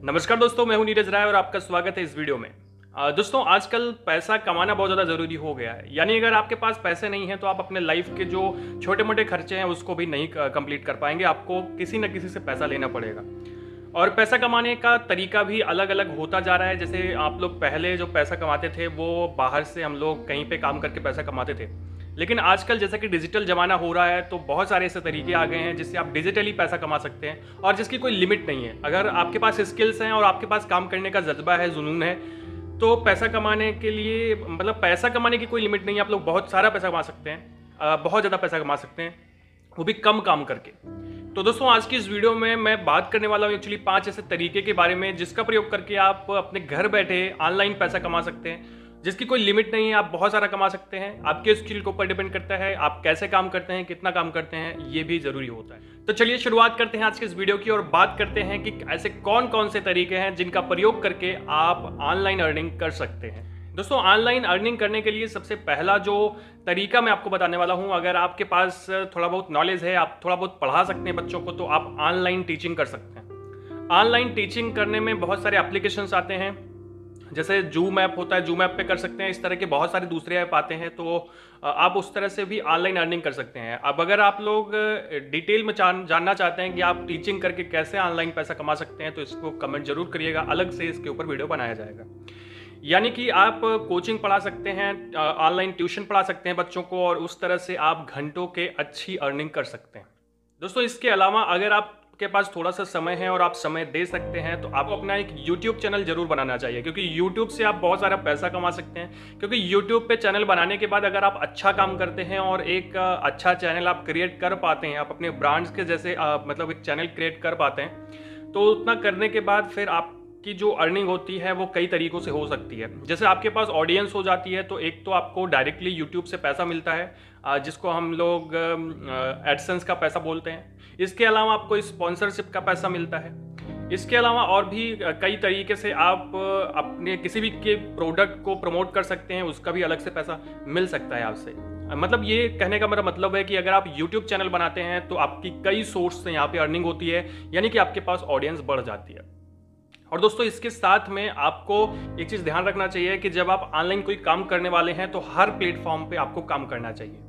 नमस्कार दोस्तों, मैं हूं नीरज राय और आपका स्वागत है इस वीडियो में। दोस्तों, आजकल पैसा कमाना बहुत ज़्यादा ज़रूरी हो गया है। यानी अगर आपके पास पैसे नहीं हैं तो आप अपने लाइफ के जो छोटे मोटे खर्चे हैं उसको भी नहीं कंप्लीट कर पाएंगे। आपको किसी न किसी से पैसा लेना पड़ेगा और पैसा कमाने का तरीका भी अलग अलग होता जा रहा है। जैसे आप लोग पहले जो पैसा कमाते थे वो बाहर से हम लोग कहीं पे काम करके पैसा कमाते थे, लेकिन आजकल जैसा कि डिजिटल ज़माना हो रहा है तो बहुत सारे ऐसे तरीके आ गए हैं जिससे आप डिजिटली पैसा कमा सकते हैं और जिसकी कोई लिमिट नहीं है। अगर आपके पास स्किल्स हैं और आपके पास काम करने का जज्बा है, जुनून है, तो पैसा कमाने के लिए पैसा कमाने की कोई लिमिट नहीं है। आप लोग बहुत सारा पैसा कमा सकते हैं, बहुत ज़्यादा पैसा कमा सकते हैं, वो भी कम काम करके। तो दोस्तों, आज की इस वीडियो में मैं बात करने वाला हूँ एक्चुअली 5 ऐसे तरीके के बारे में जिसका प्रयोग करके आप अपने घर बैठे ऑनलाइन पैसा कमा सकते हैं, जिसकी कोई लिमिट नहीं है। आप बहुत सारा कमा सकते हैं। आपके स्किल के ऊपर डिपेंड करता है आप कैसे काम करते हैं, कितना काम करते हैं, ये भी जरूरी होता है। तो चलिए शुरुआत करते हैं आज के इस वीडियो की और बात करते हैं कि ऐसे कौन कौन से तरीके हैं जिनका प्रयोग करके आप ऑनलाइन अर्निंग कर सकते हैं। दोस्तों, ऑनलाइन अर्निंग करने के लिए सबसे पहला जो तरीका मैं आपको बताने वाला हूं, अगर आपके पास थोड़ा बहुत नॉलेज है, आप थोड़ा बहुत पढ़ा सकते हैं बच्चों को, तो आप ऑनलाइन टीचिंग कर सकते हैं। ऑनलाइन टीचिंग करने में बहुत सारे एप्लीकेशंस आते हैं, जैसे जूम ऐप होता है, जूम ऐप पे कर सकते हैं। इस तरह के बहुत सारे दूसरे ऐप आते हैं, तो आप उस तरह से भी ऑनलाइन अर्निंग कर सकते हैं। अब अगर आप लोग डिटेल में जानना चाहते हैं कि आप टीचिंग करके कैसे ऑनलाइन पैसा कमा सकते हैं, तो इसको कमेंट जरूर करिएगा, अलग से इसके ऊपर वीडियो बनाया जाएगा। यानी कि आप कोचिंग पढ़ा सकते हैं, ऑनलाइन ट्यूशन पढ़ा सकते हैं बच्चों को, और उस तरह से आप घंटों के अच्छी अर्निंग कर सकते हैं। दोस्तों, इसके अलावा अगर आपके पास थोड़ा सा समय है और आप समय दे सकते हैं तो आपको अपना एक YouTube चैनल जरूर बनाना चाहिए, क्योंकि YouTube से आप बहुत सारा पैसा कमा सकते हैं। क्योंकि YouTube पे चैनल बनाने के बाद अगर आप अच्छा काम करते हैं और एक अच्छा चैनल आप क्रिएट कर पाते हैं, आप अपने ब्रांड्स के जैसे एक चैनल क्रिएट कर पाते हैं, तो उतना करने के बाद फिर आपकी जो अर्निंग होती है वो कई तरीकों से हो सकती है। जैसे आपके पास ऑडियंस हो जाती है तो एक तो आपको डायरेक्टली यूट्यूब से पैसा मिलता है, जिसको हम लोग एडसेंस का पैसा बोलते हैं। इसके अलावा आपको स्पॉन्सरशिप का पैसा मिलता है। इसके अलावा और भी कई तरीके से आप अपने किसी भी के प्रोडक्ट को प्रमोट कर सकते हैं, उसका भी अलग से पैसा मिल सकता है आपसे। ये कहने का मेरा मतलब है कि अगर आप YouTube चैनल बनाते हैं तो आपकी कई सोर्स से यहाँ पे अर्निंग होती है, यानी कि आपके पास ऑडियंस बढ़ जाती है। और दोस्तों, इसके साथ में आपको एक चीज़ ध्यान रखना चाहिए कि जब आप ऑनलाइन कोई काम करने वाले हैं तो हर प्लेटफॉर्म पे आपको काम करना चाहिए।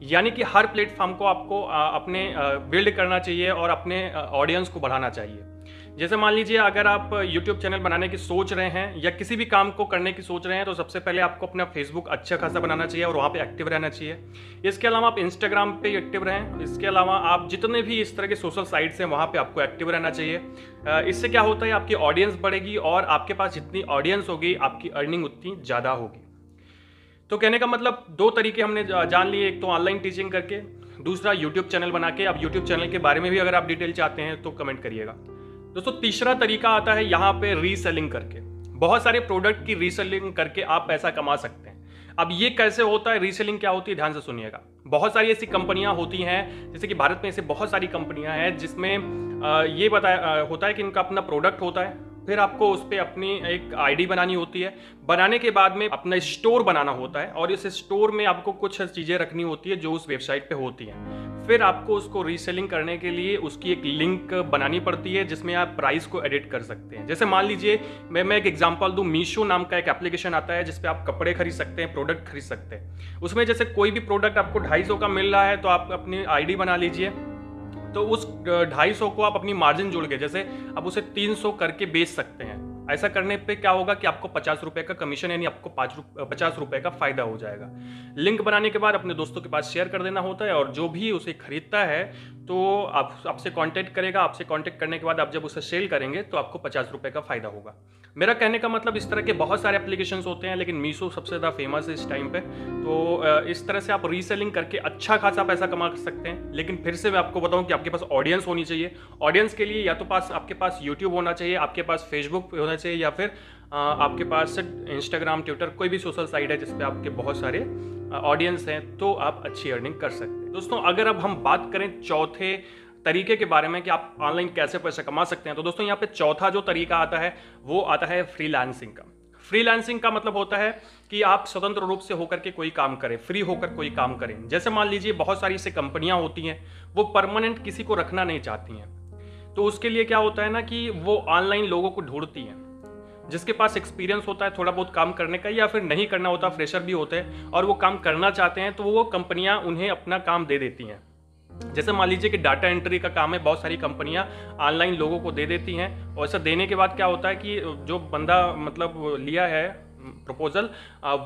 यानी कि हर प्लेटफॉर्म को आपको अपने बिल्ड करना चाहिए और अपने ऑडियंस को बढ़ाना चाहिए। जैसे मान लीजिए अगर आप YouTube चैनल बनाने की सोच रहे हैं या किसी भी काम को करने की सोच रहे हैं, तो सबसे पहले आपको अपना फेसबुक अच्छा खासा बनाना चाहिए और वहाँ पे एक्टिव रहना चाहिए। इसके अलावा आप इंस्टाग्राम पे एक्टिव रहें। इसके अलावा आप जितने भी इस तरह के सोशल साइट्स हैं वहाँ पे आपको एक्टिव रहना चाहिए। इससे क्या होता है, आपकी ऑडियंस बढ़ेगी और आपके पास जितनी ऑडियंस होगी आपकी अर्निंग उतनी ज़्यादा होगी। तो कहने का मतलब 2 तरीके हमने जान लिए, एक तो ऑनलाइन टीचिंग करके, दूसरा यूट्यूब चैनल बना के। अब यूट्यूब चैनल के बारे में भी अगर आप डिटेल चाहते हैं तो कमेंट करिएगा। दोस्तों, तीसरा तरीका आता है यहाँ पे रीसेलिंग करके। बहुत सारे प्रोडक्ट की रीसेलिंग करके आप पैसा कमा सकते हैं। अब ये कैसे होता है, रीसेलिंग क्या होती है, ध्यान से सुनिएगा। बहुत सारी ऐसी कंपनियां होती हैं, जैसे कि भारत में ऐसे बहुत सारी कंपनियां हैं जिसमें ये बताया होता है कि इनका अपना प्रोडक्ट होता है, फिर आपको उस पर अपनी एक आईडी बनानी होती है। बनाने के बाद में अपना स्टोर बनाना होता है और इस स्टोर में आपको कुछ चीज़ें रखनी होती है जो उस वेबसाइट पे होती हैं। फिर आपको उसको रीसेलिंग करने के लिए उसकी एक लिंक बनानी पड़ती है जिसमें आप प्राइस को एडिट कर सकते हैं। जैसे मान लीजिए मैं एक एग्जांपल दूं, मीशो नाम का एक एप्लीकेशन आता है जिसपे आप कपड़े खरीद सकते हैं, प्रोडक्ट खरीद सकते हैं। उसमें जैसे कोई भी प्रोडक्ट आपको 250 का मिल रहा है तो आप अपनी आईडी बना लीजिए, तो उस 250 को आप अपनी मार्जिन जोड़ के जैसे आप उसे 300 करके बेच सकते हैं। ऐसा करने पे क्या होगा कि आपको 50 रुपए का कमीशन, यानी आपको 50 रुपए का फायदा हो जाएगा। लिंक बनाने के बाद अपने दोस्तों के पास शेयर कर देना होता है और जो भी उसे खरीदता है तो आपसे कांटेक्ट करेगा। आपसे कांटेक्ट करने के बाद आप जब उसे सेल करेंगे तो आपको 50 रुपए का फायदा होगा। मेरा कहने का मतलब, इस तरह के बहुत सारे एप्लीकेशंस होते हैं, लेकिन मीशो सबसे ज़्यादा फेमस है इस टाइम पे। तो इस तरह से आप रीसेलिंग करके अच्छा खासा पैसा कमा सकते हैं। लेकिन फिर से मैं आपको बताऊं कि आपके पास ऑडियंस होनी चाहिए। ऑडियंस के लिए या तो आपके पास यूट्यूब होना चाहिए, आपके पास फेसबुक होना चाहिए, या फिर आपके पास इंस्टाग्राम, ट्विटर, कोई भी सोशल साइट है जिसपे आपके बहुत सारे ऑडियंस हैं, तो आप अच्छी अर्निंग कर सकते हैं। दोस्तों, अगर अब हम बात करें चौथे तरीके के बारे में कि आप ऑनलाइन कैसे पैसा कमा सकते हैं, तो दोस्तों यहाँ पे चौथा जो तरीका आता है वो आता है फ्रीलांसिंग का। फ्रीलांसिंग का मतलब होता है कि आप स्वतंत्र रूप से होकर के कोई काम करें, फ्री होकर कोई काम करें। जैसे मान लीजिए बहुत सारी ऐसी कंपनियां होती हैं, वो परमानेंट किसी को रखना नहीं चाहती हैं, तो उसके लिए क्या होता है ना कि वो ऑनलाइन लोगों को ढूंढती हैं जिसके पास एक्सपीरियंस होता है थोड़ा बहुत काम करने का, या फिर नहीं करना होता, फ्रेशर भी होते हैं और वो काम करना चाहते हैं, तो वो कंपनियां उन्हें अपना काम दे देती हैं। जैसे मान लीजिए कि डाटा एंट्री का काम है, बहुत सारी कंपनियां ऑनलाइन लोगों को दे देती हैं, और ऐसा देने के बाद क्या होता है कि जो बंदा मतलब लिया है प्रपोजल,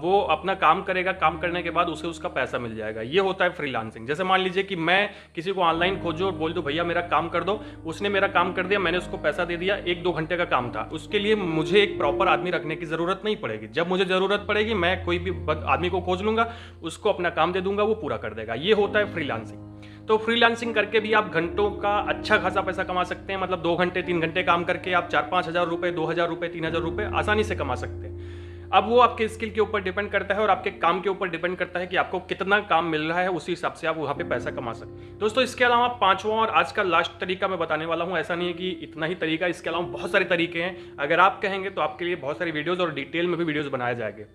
वो अपना काम करेगा, काम करने के बाद उसे उसका पैसा मिल जाएगा। ये होता है फ्रीलांसिंग। जैसे मान लीजिए कि मैं किसी को ऑनलाइन खोजूं और बोल दूं भैया मेरा काम कर दो, उसने मेरा काम कर दिया, मैंने उसको पैसा दे दिया, 1-2 घंटे का काम था, उसके लिए मुझे एक प्रॉपर आदमी रखने की जरूरत नहीं पड़ेगी। जब मुझे जरूरत पड़ेगी मैं कोई भी आदमी को खोज लूंगा, उसको अपना काम दे दूंगा, वो पूरा कर देगा। ये होता है फ्रीलांसिंग। तो फ्रीलांसिंग करके भी आप घंटों का अच्छा खासा पैसा कमा सकते हैं। मतलब 2 घंटे 3 घंटे काम करके आप 4-5 हज़ार रुपए, 2,000 रुपए, 3,000 रुपए आसानी से कमा सकते हैं। अब वो आपके स्किल के ऊपर डिपेंड करता है और आपके काम के ऊपर डिपेंड करता है कि आपको कितना काम मिल रहा है, उसी हिसाब से आप वहाँ पे पैसा कमा सकते हैं। दोस्तों इसके अलावा 5वां और आज का लास्ट तरीका मैं बताने वाला हूँ। ऐसा नहीं है कि इतना ही तरीका, इसके अलावा बहुत सारे तरीके हैं। अगर आप कहेंगे तो आपके लिए बहुत सारी वीडियोज़ और डिटेल में भी वीडियोज़ बनाए जाएंगे,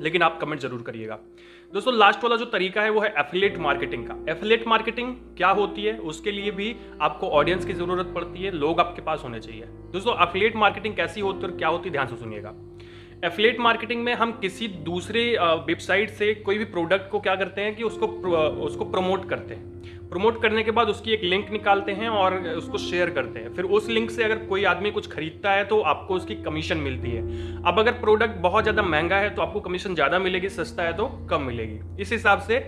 लेकिन आप कमेंट जरूर करिएगा। दोस्तों लास्ट वाला जो तरीका है वो है एफिलिएट मार्केटिंग का। एफिलिएट मार्केटिंग क्या होती है, उसके लिए भी आपको ऑडियंस की जरूरत पड़ती है, लोग आपके पास होने चाहिए। दोस्तों एफिलिएट मार्केटिंग कैसी होती है और क्या होती है, ध्यान से सुनिएगा। एफिलिएट मार्केटिंग में हम किसी दूसरे वेबसाइट से कोई भी प्रोडक्ट को क्या करते हैं कि उसको प्रमोट करते हैं। प्रमोट करने के बाद उसकी एक लिंक निकालते हैं और उसको शेयर करते हैं। फिर उस लिंक से अगर कोई आदमी कुछ खरीदता है तो आपको उसकी कमीशन मिलती है। अब अगर प्रोडक्ट बहुत ज़्यादा महंगा है तो आपको कमीशन ज़्यादा मिलेगी, सस्ता है तो कम मिलेगी। इस हिसाब से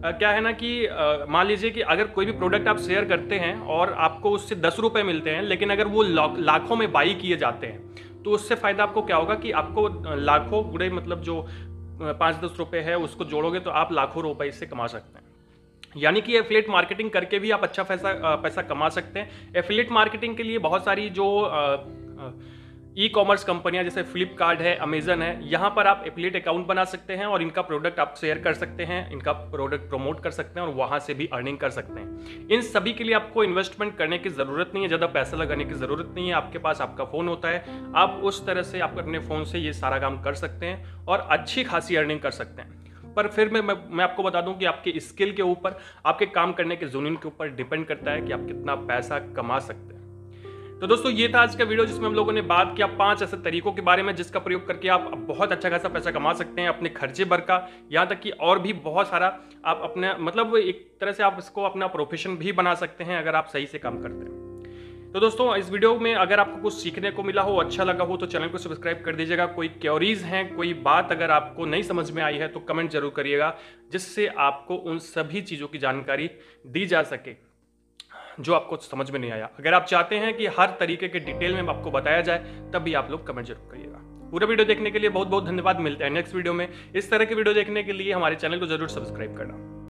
क्या है ना कि मान लीजिए कि अगर कोई भी प्रोडक्ट आप शेयर करते हैं और आपको उससे 10 रुपये मिलते हैं, लेकिन अगर वो लाखों में बाई किए जाते हैं तो उससे फ़ायदा आपको क्या होगा कि आपको लाखों गुणे मतलब जो 5-10 रुपये है उसको जोड़ोगे तो आप लाखों रुपए इससे कमा सकते हैं। यानी कि एफिलिएट मार्केटिंग करके भी आप अच्छा पैसा कमा सकते हैं। एफिलिएट मार्केटिंग के लिए बहुत सारी जो ई कॉमर्स कंपनियां जैसे फ्लिपकार्ट है, अमेजन है, यहाँ पर आप एफिलिएट अकाउंट बना सकते हैं और इनका प्रोडक्ट आप शेयर कर सकते हैं, इनका प्रोडक्ट प्रमोट कर सकते हैं और वहाँ से भी अर्निंग कर सकते हैं। इन सभी के लिए आपको इन्वेस्टमेंट करने की ज़रूरत नहीं है, ज़्यादा पैसा लगाने की ज़रूरत नहीं है। आपके पास आपका फ़ोन होता है, आप उस तरह से आप अपने फ़ोन से ये सारा काम कर सकते हैं और अच्छी खासी अर्निंग कर सकते हैं। पर फिर मैं आपको बता दूं कि आपके स्किल के ऊपर, आपके काम करने के जुनून के ऊपर डिपेंड करता है कि आप कितना पैसा कमा सकते हैं। तो दोस्तों ये था आज का वीडियो जिसमें हम लोगों ने बात किया 5 ऐसे तरीकों के बारे में जिसका प्रयोग करके आप बहुत अच्छा खासा पैसा कमा सकते हैं, अपने खर्चे भर का, यहाँ तक कि और भी बहुत सारा आप अपने मतलब एक तरह से आप इसको अपना प्रोफेशन भी बना सकते हैं अगर आप सही से काम करते हैं। तो दोस्तों इस वीडियो में अगर आपको कुछ सीखने को मिला हो, अच्छा लगा हो, तो चैनल को सब्सक्राइब कर दीजिएगा। कोई क्वेरीज हैं, कोई बात अगर आपको नहीं समझ में आई है तो कमेंट जरूर करिएगा, जिससे आपको उन सभी चीज़ों की जानकारी दी जा सके जो आपको समझ में नहीं आया। अगर आप चाहते हैं कि हर तरीके के डिटेल में आपको बताया जाए तब भी आप लोग कमेंट जरूर करिएगा। पूरा वीडियो देखने के लिए बहुत बहुत धन्यवाद। मिलते हैं नेक्स्ट वीडियो में। इस तरह के वीडियो देखने के लिए हमारे चैनल को जरूर सब्सक्राइब करना।